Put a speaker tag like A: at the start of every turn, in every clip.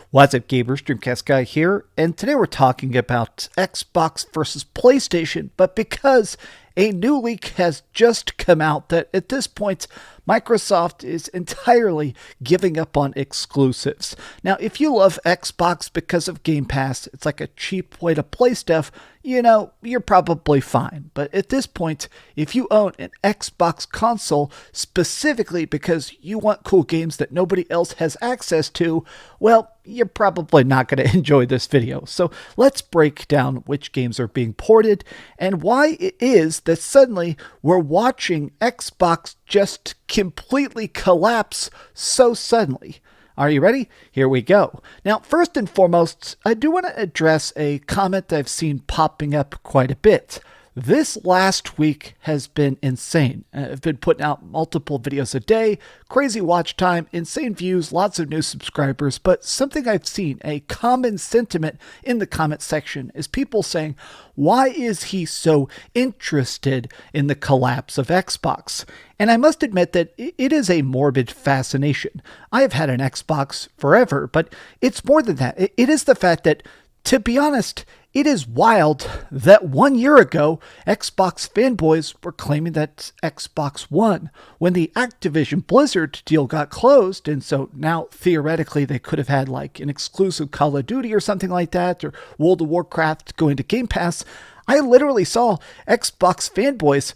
A: What's up, gamers? DreamcastGuy here, and today we're talking about Xbox versus PlayStation, but because a new leak has just come out that at this point, Microsoft is entirely giving up on exclusives. Now, if you love Xbox because of Game Pass, it's like a cheap way to play stuff, you're probably fine. But at this point, if you own an Xbox console specifically because you want cool games that nobody else has access to, well, you're probably not going to enjoy this video. So let's break down which games are being ported and why it is that suddenly we're watching Xbox just completely collapse so suddenly. Are you ready? Here we go. Now, first and foremost, I do want to address a comment I've seen popping up quite a bit. This last week has been insane. I've been putting out multiple videos a day, crazy watch time, insane views, lots of new subscribers, but something I've seen, a common sentiment in the comment section, is people saying, why is he so interested in the collapse of Xbox? And I must admit that it is a morbid fascination. I have had an Xbox forever, but it's more than that. It is the fact that, to be honest, it is wild that 1 year ago, Xbox fanboys were claiming that Xbox won when the Activision Blizzard deal got closed. And so now, theoretically, they could have had like an exclusive Call of Duty or something like that, or World of Warcraft going to Game Pass. I literally saw Xbox fanboys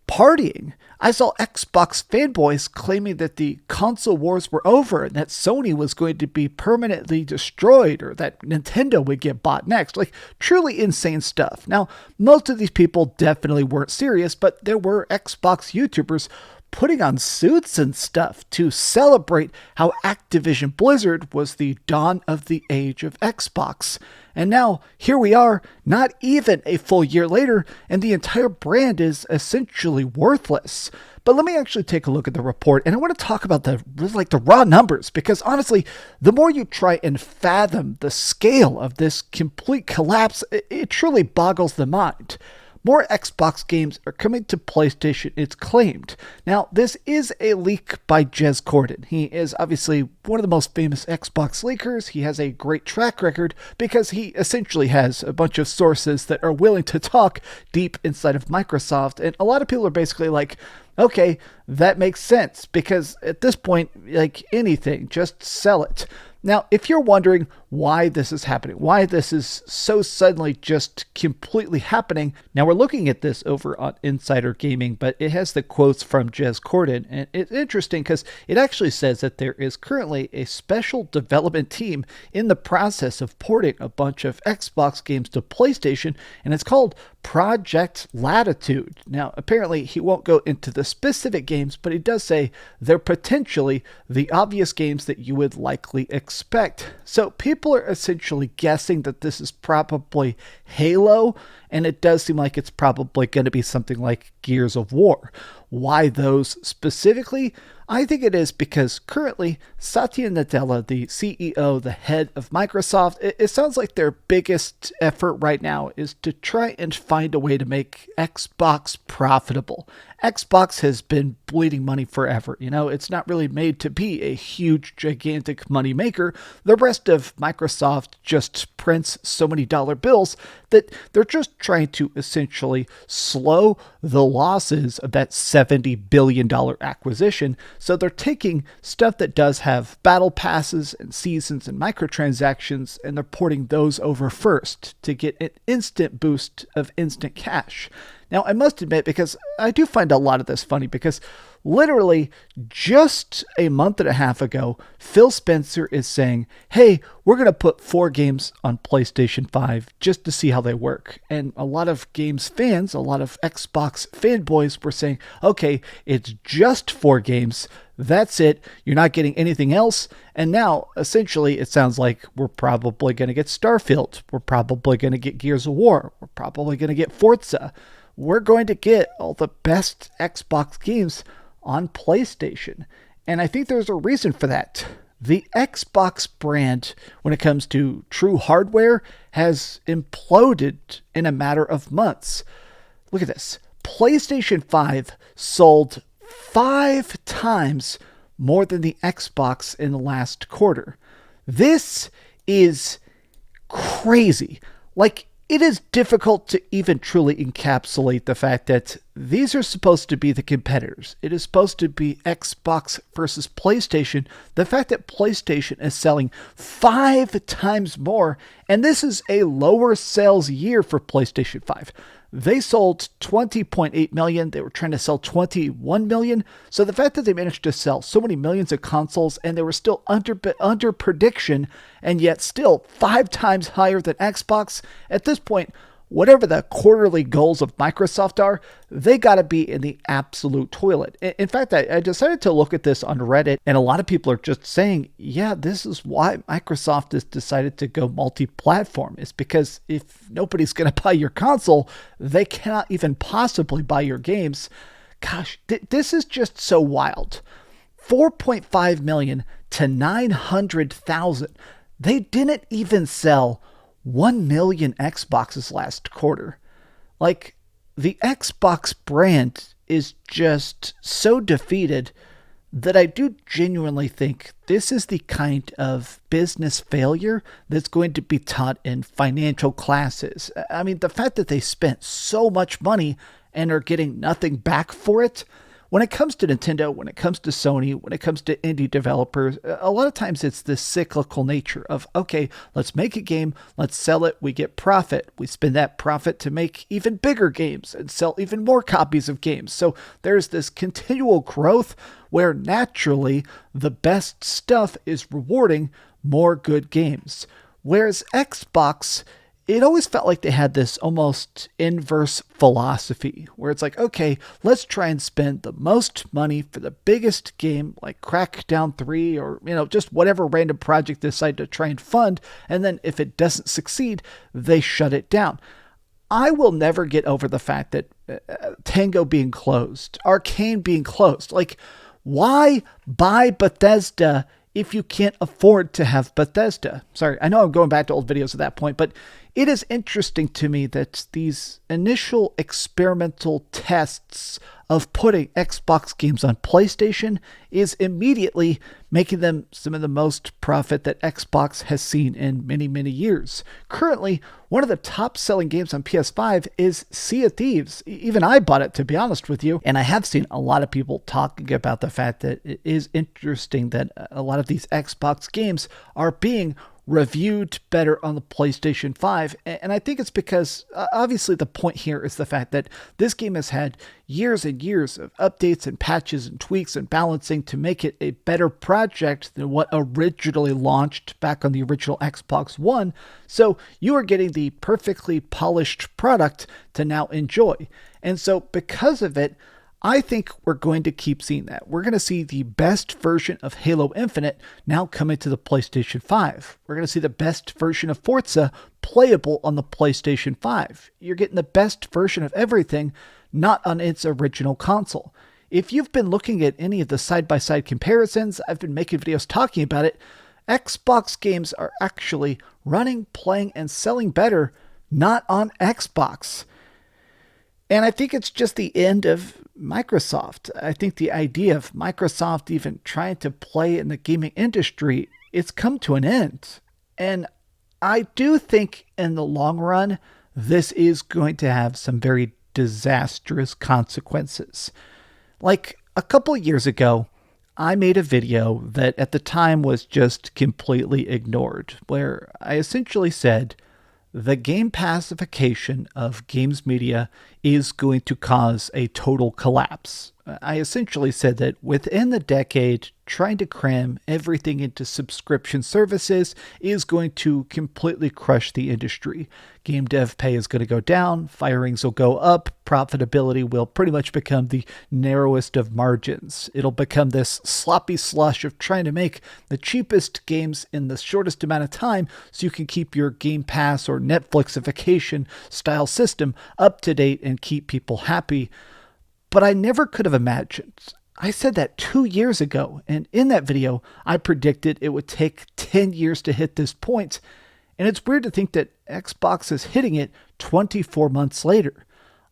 A: partying. I saw Xbox fanboys claiming that the console wars were over and that Sony was going to be permanently destroyed or that Nintendo would get bought next. Like, truly insane stuff. Now, most of these people definitely weren't serious, but there were Xbox YouTubers putting on suits and stuff to celebrate how Activision Blizzard was the dawn of the age of Xbox. And now, here we are, not even a full year later, and the entire brand is essentially worthless. But let me actually take a look at the report, and I want to talk about the raw numbers, because honestly, the more you try and fathom the scale of this complete collapse, it truly boggles the mind. More Xbox games are coming to PlayStation, it's claimed. Now, this is a leak by Jez Corden. He is obviously one of the most famous Xbox leakers. He has a great track record because he essentially has a bunch of sources that are willing to talk deep inside of Microsoft. And a lot of people are basically like, okay, that makes sense, because at this point, like anything, just sell it. Now, if you're wondering why this is happening, why this is so suddenly just completely happening, now we're looking at this over on Insider Gaming, but it has the quotes from Jez Corden, and it's interesting because it actually says that there is currently a special development team in the process of porting a bunch of Xbox games to PlayStation, and it's called Project Latitude. Now, apparently he won't go into the specific games, but he does say they're potentially the obvious games that you would likely expect. So people are essentially guessing that this is probably Halo, and it does seem like it's probably going to be something like Gears of War. Why those specifically? I think it is because currently Satya Nadella, the CEO, the head of Microsoft, it sounds like their biggest effort right now is to try and find a way to make Xbox profitable. Xbox has been bleeding money forever. It's not really made to be a huge, gigantic money maker. The rest of Microsoft just prints so many dollar bills that they're just trying to essentially slow the losses of that $70 billion acquisition. So they're taking stuff that does have battle passes and seasons and microtransactions, and they're porting those over first to get an instant boost of instant cash. Now, I must admit, because I do find a lot of this funny, because literally just a month and a half ago, Phil Spencer is saying, hey, we're going to put 4 games on PlayStation 5 just to see how they work. And a lot of games fans, a lot of Xbox fanboys were saying, okay, it's just 4 games. That's it. You're not getting anything else. And now, essentially, it sounds like we're probably going to get Starfield. We're probably going to get Gears of War. We're probably going to get Forza. We're going to get all the best Xbox games on PlayStation. And I think there's a reason for that. The Xbox brand, when it comes to true hardware, has imploded in a matter of months. Look at this. PlayStation 5 sold 5 times more than the Xbox in the last quarter. This is crazy. Like, it is difficult to even truly encapsulate the fact that these are supposed to be the competitors. It is supposed to be Xbox versus PlayStation. The fact that PlayStation is selling 5 times more, and this is a lower sales year for PlayStation 5. They sold 20.8 million. They were trying to sell 21 million. So the fact that they managed to sell so many millions of consoles and they were still under prediction and yet still 5 times higher than Xbox, at this point, whatever the quarterly goals of Microsoft are, they got to be in the absolute toilet. In fact, I decided to look at this on Reddit, and a lot of people are just saying, yeah, this is why Microsoft has decided to go multi-platform. It's because if nobody's going to buy your console, they cannot even possibly buy your games. Gosh, this is just so wild. 4.5 million to 900,000. They didn't even sell 1 million Xboxes last quarter. Like, the Xbox brand is just so defeated that I do genuinely think this is the kind of business failure that's going to be taught in financial classes. I mean, the fact that they spent so much money and are getting nothing back for it. When it comes to Nintendo, when it comes to Sony, when it comes to indie developers, a lot of times it's this cyclical nature of, okay, let's make a game, let's sell it, we get profit. We spend that profit to make even bigger games and sell even more copies of games. So there's this continual growth where naturally the best stuff is rewarding more good games. Whereas Xbox, it always felt like they had this almost inverse philosophy where it's like, okay, let's try and spend the most money for the biggest game like Crackdown 3 or, just whatever random project they decide to try and fund. And then if it doesn't succeed, they shut it down. I will never get over the fact that Tango being closed, Arcane being closed. Like, why buy Bethesda if you can't afford to have Bethesda? Sorry, I know I'm going back to old videos at that point, but it is interesting to me that these initial experimental tests of putting Xbox games on PlayStation is immediately making them some of the most profit that Xbox has seen in many, many years. Currently, one of the top selling games on PS5 is Sea of Thieves. Even I bought it, to be honest with you, and I have seen a lot of people talking about the fact that it is interesting that a lot of these Xbox games are being reviewed better on the PlayStation 5. And I think it's because obviously the point here is the fact that this game has had years and years of updates and patches and tweaks and balancing to make it a better project than what originally launched back on the original Xbox One. So you are getting the perfectly polished product to now enjoy. And so because of it, I think we're going to keep seeing that. We're going to see the best version of Halo Infinite now coming to the PlayStation 5. We're going to see the best version of Forza playable on the PlayStation 5. You're getting the best version of everything, not on its original console. If you've been looking at any of the side-by-side comparisons, I've been making videos talking about it, Xbox games are actually running, playing, and selling better, not on Xbox. And I think it's just the end of Microsoft. I think the idea of Microsoft even trying to play in the gaming industry, it's come to an end. And I do think in the long run, this is going to have some very disastrous consequences. Like a couple years ago, I made a video that at the time was just completely ignored, where I essentially said, the game passification of games media is going to cause a total collapse. I essentially said that within the decade, trying to cram everything into subscription services is going to completely crush the industry. Game dev pay is going to go down, firings will go up, profitability will pretty much become the narrowest of margins. It'll become this sloppy slush of trying to make the cheapest games in the shortest amount of time so you can keep your Game Pass or Netflixification style system up to date and keep people happy. But I never could have imagined. I said that 2 years ago, and in that video, I predicted it would take 10 years to hit this point. And it's weird to think that Xbox is hitting it 24 months later.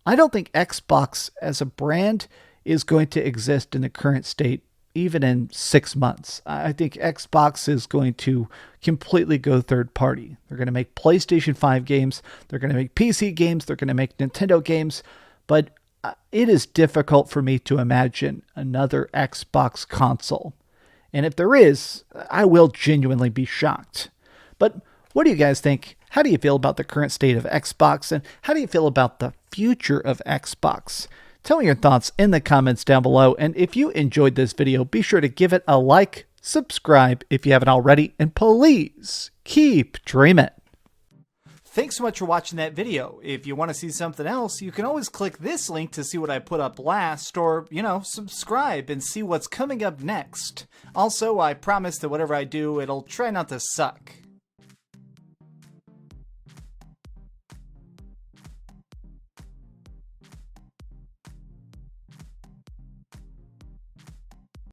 A: I don't think Xbox as a brand is going to exist in the current state even in 6 months. I think Xbox is going to completely go third party. They're going to make PlayStation 5 games. They're going to make PC games. They're going to make Nintendo games. But it is difficult for me to imagine another Xbox console. And if there is, I will genuinely be shocked. But what do you guys think? How do you feel about the current state of Xbox? And how do you feel about the future of Xbox? Tell me your thoughts in the comments down below. And if you enjoyed this video, be sure to give it a like, subscribe if you haven't already, and please keep dreaming. Thanks so much for watching that video. If you want to see something else, you can always click this link to see what I put up last, or, subscribe and see what's coming up next. Also, I promise that whatever I do, it'll try not to suck.